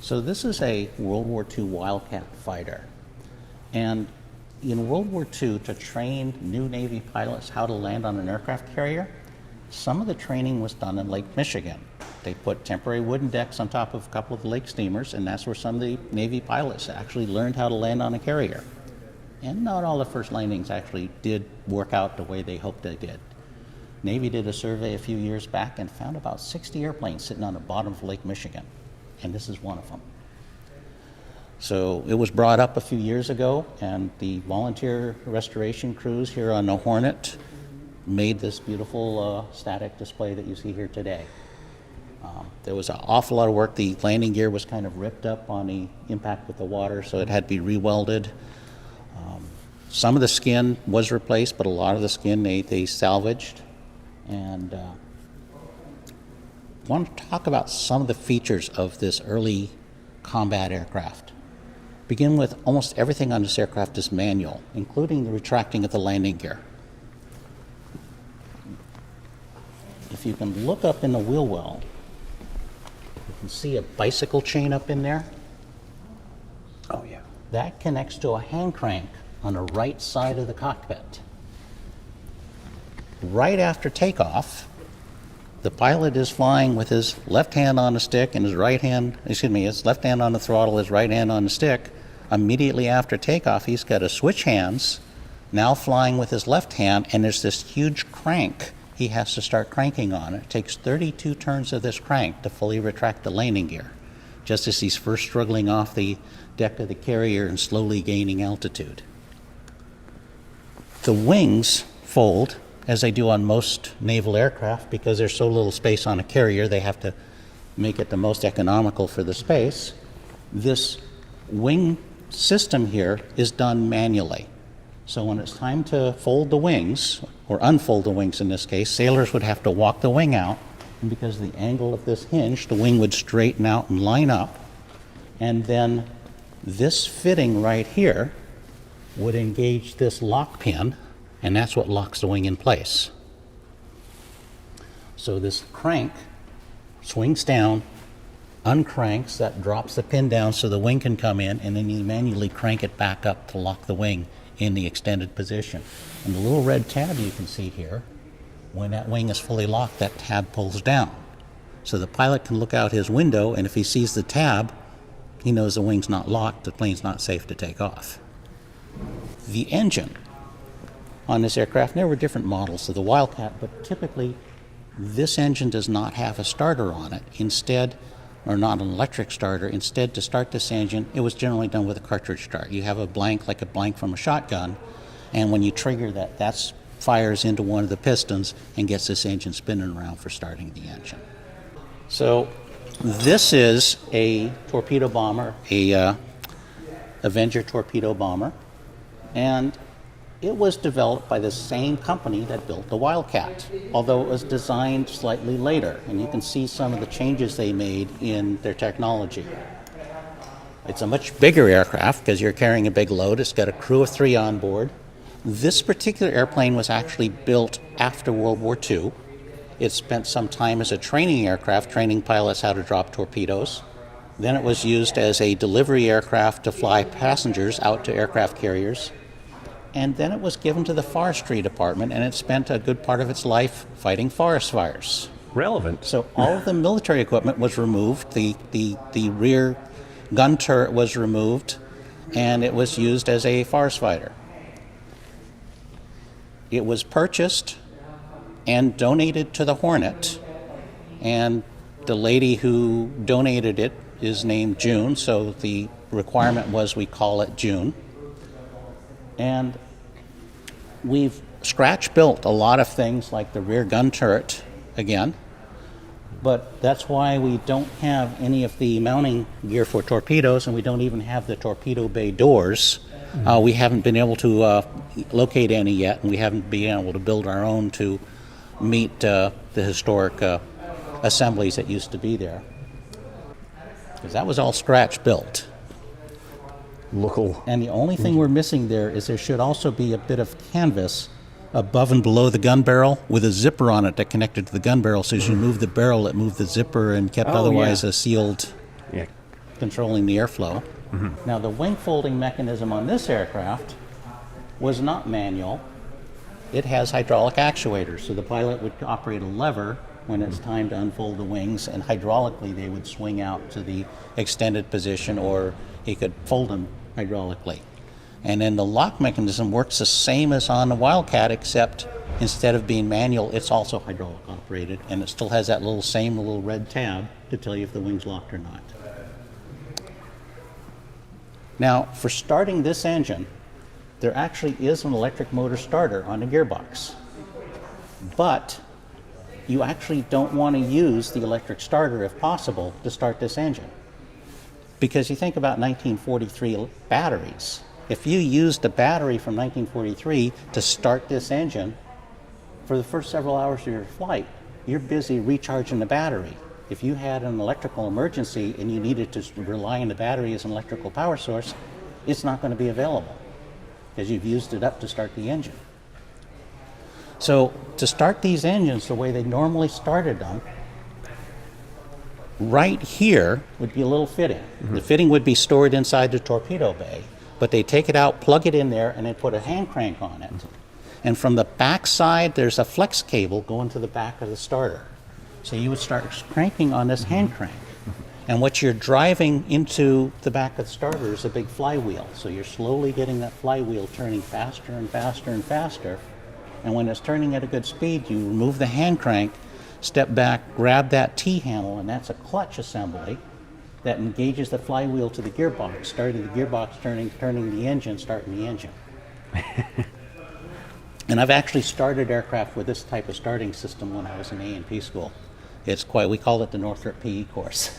So this is a World War II Wildcat fighter. And in World War II, to train new Navy pilots how to land on an aircraft carrier, some of the training was done in Lake Michigan. They put temporary wooden decks on top of a couple of the lake steamers, and that's where some of the Navy pilots actually learned how to land on a carrier. And not all the first landings actually did work out the way they hoped they did. Navy did a survey a few years back and found about 60 airplanes sitting on the bottom of Lake Michigan, and this is one of them. So it was brought up a few years ago, and the volunteer restoration crews here on the Hornet made this beautiful static display that you see here today. There was an awful lot of work. The landing gear was kind of ripped up on the impact with the water, so it had to be re-welded. Some of the skin was replaced, but a lot of the skin they salvaged. And I want to talk about some of the features of this early combat aircraft. Begin with almost everything on this aircraft is manual, including the retracting of the landing gear. If you can look up in the wheel well, you can see a bicycle chain up in there. Oh, yeah. That connects to a hand crank on the right side of the cockpit. Right after takeoff, the pilot is flying with his left hand on the stick and his his left hand on the throttle, his right hand on the stick. Immediately after takeoff, he's got to switch hands, now flying with his left hand, and there's this huge crank he has to start cranking on. It takes 32 turns of this crank to fully retract the landing gear, just as he's first struggling off the deck of the carrier and slowly gaining altitude. The wings fold, as they do on most naval aircraft, because there's so little space on a carrier, they have to make it the most economical for the space. This wing system here is done manually. So when it's time to fold the wings, or unfold the wings in this case, sailors would have to walk the wing out, and because of the angle of this hinge, the wing would straighten out and line up, and then this fitting right here would engage this lock pin, and that's what locks the wing in place. So this crank swings down, uncranks, that drops the pin down so the wing can come in, and then you manually crank it back up to lock the wing in the extended position. And the little red tab you can see here, when that wing is fully locked, that tab pulls down. So the pilot can look out his window, and if he sees the tab, he knows the wing's not locked, the plane's not safe to take off. The engine on this aircraft, there were different models of the Wildcat, but typically this engine does not have a starter on it. Instead, or not an electric starter, instead to start this engine, it was generally done with a cartridge start. You have a blank, like a blank from a shotgun, and when you trigger that, that fires into one of the pistons and gets this engine spinning around for starting the engine. So this is a torpedo bomber, a Avenger torpedo bomber, and it was developed by the same company that built the Wildcat, although it was designed slightly later, and you can see some of the changes they made in their technology. It's a much bigger aircraft because you're carrying a big load. It's got a crew of 3 on board. This particular airplane was actually built after World War II. It spent some time as a training aircraft, training pilots how to drop torpedoes. Then it was used as a delivery aircraft to fly passengers out to aircraft carriers. And then it was given to the forestry department, and it spent a good part of its life fighting forest fires. Relevant. So all of the military equipment was removed. The rear gun turret was removed, and it was used as a forest fighter. It was purchased and donated to the Hornet, and the lady who donated it is named June, so the requirement was we call it June. And we've scratch built a lot of things like the rear gun turret again, but that's why we don't have any of the mounting gear for torpedoes, and we don't even have the torpedo bay doors. We haven't been able to locate any yet, and we haven't been able to build our own to meet the historic assemblies that used to be there, because that was all scratch built. And the only thing we're missing there is there should also be a bit of canvas above and below the gun barrel with a zipper on it that connected to the gun barrel, so as you move the barrel, it moved the zipper and kept a sealed controlling the airflow. Now, the wing folding mechanism on this aircraft was not manual. It has hydraulic actuators, so the pilot would operate a lever when it's time to unfold the wings, and hydraulically they would swing out to the extended position, or he could fold them hydraulically. And then the lock mechanism works the same as on the Wildcat, except instead of being manual, it's also hydraulic operated, and it still has that same little red tab to tell you if the wing's locked or not. Now, for starting this engine, there actually is an electric motor starter on the gearbox. But you actually don't want to use the electric starter, if possible, to start this engine. Because you think about 1943 batteries. If you used a battery from 1943 to start this engine, for the first several hours of your flight, you're busy recharging the battery. If you had an electrical emergency and you needed to rely on the battery as an electrical power source, it's not going to be available because you've used it up to start the engine. So to start these engines the way they normally started them, right here would be a little fitting. The fitting would be stored inside the torpedo bay, but they take it out, plug it in there, and they put a hand crank on it. And from the back side, there's a flex cable going to the back of the starter. So you would start cranking on this hand crank. And what you're driving into the back of the starter is a big flywheel. So you're slowly getting that flywheel turning faster and faster and faster. And when it's turning at a good speed, you remove the hand crank, step back, grab that T-handle, and that's a clutch assembly that engages the flywheel to the gearbox, starting the gearbox turning the engine, starting the engine. And I've actually started aircraft with this type of starting system when I was in A&P school. It's we call it the Northrop PE course.